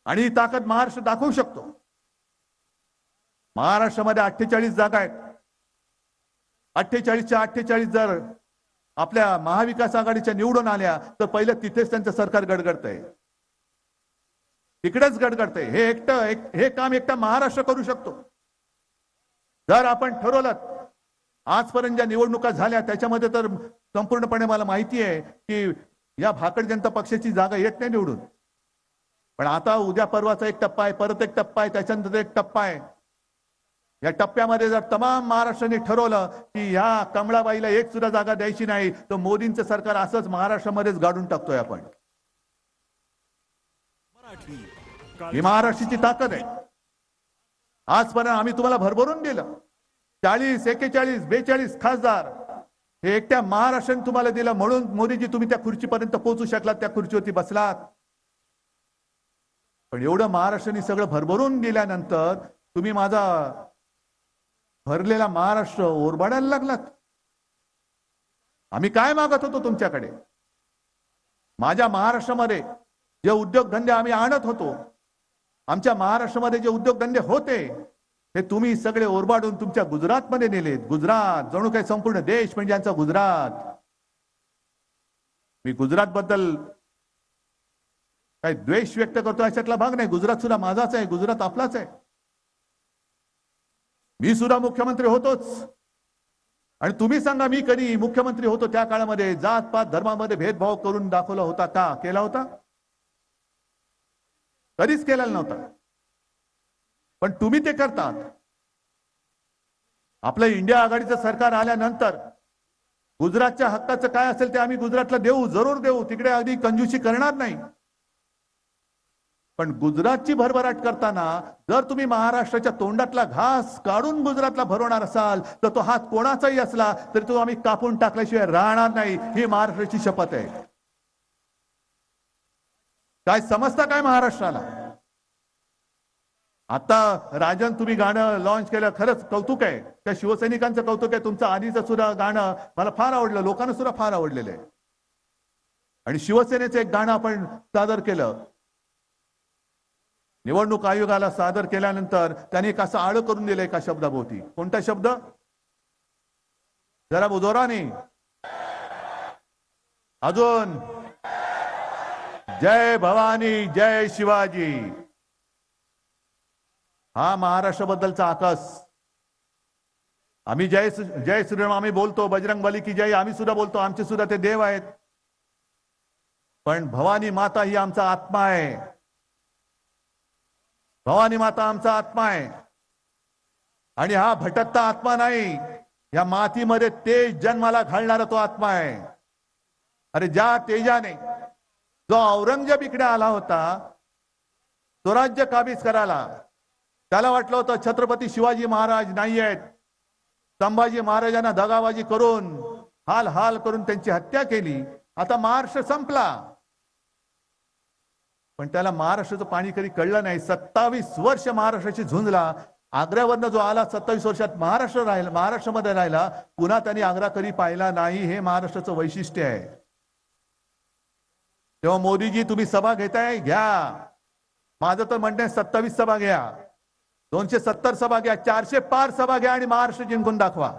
आणि ही ताकद महाराष्ट्र दाखवू शकतो. महाराष्ट्रामध्ये 48 जागा आहेत. 48च्या 48 जर आपल्या महाविकास आघाडीच्या निवडून आल्या तर पहिलं तिथेच त्यांचं सरकार गडगडतंय, तिकडेच गडगडतंय. हे काम एकटा महाराष्ट्र करू शकतो. जर आपण ठरवलं, आजपर्यंत ज्या निवडणुका झाल्या त्याच्यामध्ये तर संपूर्णपणे मला माहिती आहे की या भाकड जनता पक्षाची जागा येत नाही निवडून. पण आता उद्या परवाचा एक टप्पा आहे, परत एक टप्पा आहे, त्याच्यानंतर एक टप्पा आहे. या टप्प्यामध्ये जर तमाम महाराष्ट्राने ठरवलं की या कमळाबाईला एक सुद्धा जागा द्यायची नाही तर मोदींचं सरकार असंच महाराष्ट्रामध्येच गाडून टाकतोय आपण. ही महाराष्ट्राची ताकद आहे. आजपर्यंत आम्ही तुम्हाला भरभरून दिलं. 40, 41, 42 खासदार हे एकट्या महाराष्ट्राने तुम्हाला दिलं, म्हणून मोदीजी तुम्ही त्या खुर्चीपर्यंत पोहोचू शकलात, त्या खुर्चीवरती बसलात. पण एवढं महाराष्ट्राने सगळं भरभरून दिल्यानंतर तुम्ही माझा भरलेला महाराष्ट्र ओरबाडायला लागलात. आम्ही काय मागत होतो तुमच्याकडे? माझ्या महाराष्ट्रामध्ये जे उद्योगधंदे आम्ही आणत होतो, आमच्या महाराष्ट्रामध्ये जे उद्योगधंदे होते हे तुम्ही सगळे ओरबाडून तुमच्या गुजरातमध्ये नेलेत. गुजरात जणू काही संपूर्ण देश म्हणजे आमचा गुजरात. मी गुजरात बद्दल काही द्वेष व्यक्त करतो अशातला भाग नाही. गुजरात सुद्धा माझाच आहे, गुजरात आपलाच आहे. मी सुद्धा मुख्यमंत्री होतोच. आणि तुम्ही सांगा, मी कधी मुख्यमंत्री होतो त्या काळामध्ये जात पात धर्मामध्ये भेदभाव करून दाखवला होता का? केला होता? कधीच केलेला नव्हता. पण तुम्ही ते करतात. आपलं इंडिया आघाडीचं सरकार आल्यानंतर गुजरातच्या हक्काचं काय असेल ते आम्ही गुजरातला देऊ, जरूर देऊ. तिकडे अगदी कंजूसी करणार नाही. पण गुजरातची भरभराट करताना जर तुम्ही महाराष्ट्राच्या तोंडातला घास काढून गुजरातला भरवणार असाल तर तो हात कोणाचाही असला तरी तो आम्ही कापून टाकल्याशिवाय राहणार नाही. ही महाराष्ट्राची शपथ आहे. काय समजता काय महाराष्ट्राला? आता राजन तुम्ही गाणं लॉन्च केलं, खरंच कौतुक आहे. त्या शिवसैनिकांचं कौतुक आहे. तुमचं आधीचं सुद्धा गाणं मला फार आवडलं, लोकांना सुद्धा फार आवडलेलं आहे. आणि शिवसेनेचं एक गाणं आपण सादर केलं. निवडणूक आयोगाला सादर केल्यानंतर त्यांनी एक असं आळ करून दिलं एका शब्दाभोवती. कोणता शब्द? जरा जोराने अजून. जय भवानी, जय शिवाजी. हा महाराष्ट्राबद्दलचा आकाश. आम्ही जय जय श्रीराम आम्ही बोलतो, बजरंग बली की जय आम्ही सुद्धा बोलतो, आमचे सुद्धा ते देव आहेत. पण भवानी माता ही आमचा आत्मा आहे. भवानी माता आमचा आत्मा आहे. आणि हा भटकता आत्मा नाही, या मातीमध्ये तेज जन्माला घालणारा तो आत्मा आहे. अरे ज्या तेजाने जो औरंगजेब इकडे आला होता स्वराज्य काबीज करायला, त्याला वाटलं होतं छत्रपती शिवाजी महाराज नाही आहेत. संभाजी महाराजांना दगाबाजी करून हाल हाल करून त्यांची हत्या केली. आता महाराष्ट्र संपला. पण त्याला महाराष्ट्राचं पाणी कधी कळलं नाही. 27 वर्ष महाराष्ट्राची झुंजला. आग्र्यावरनं जो आला 27 वर्षात महाराष्ट्रामध्ये राहिला. पुन्हा त्यांनी आग्रा कधी पाहिला नाही. हे महाराष्ट्राचं वैशिष्ट्य आहे. तेव्हा मोदीजी तुम्ही सभा घेताय, घ्या. माझं तर म्हणणं आहे 27 सभा घ्या, 270 सभा घ्या, 400 पार सभा घ्या आणि महाराष्ट्र जिंकून दाखवा.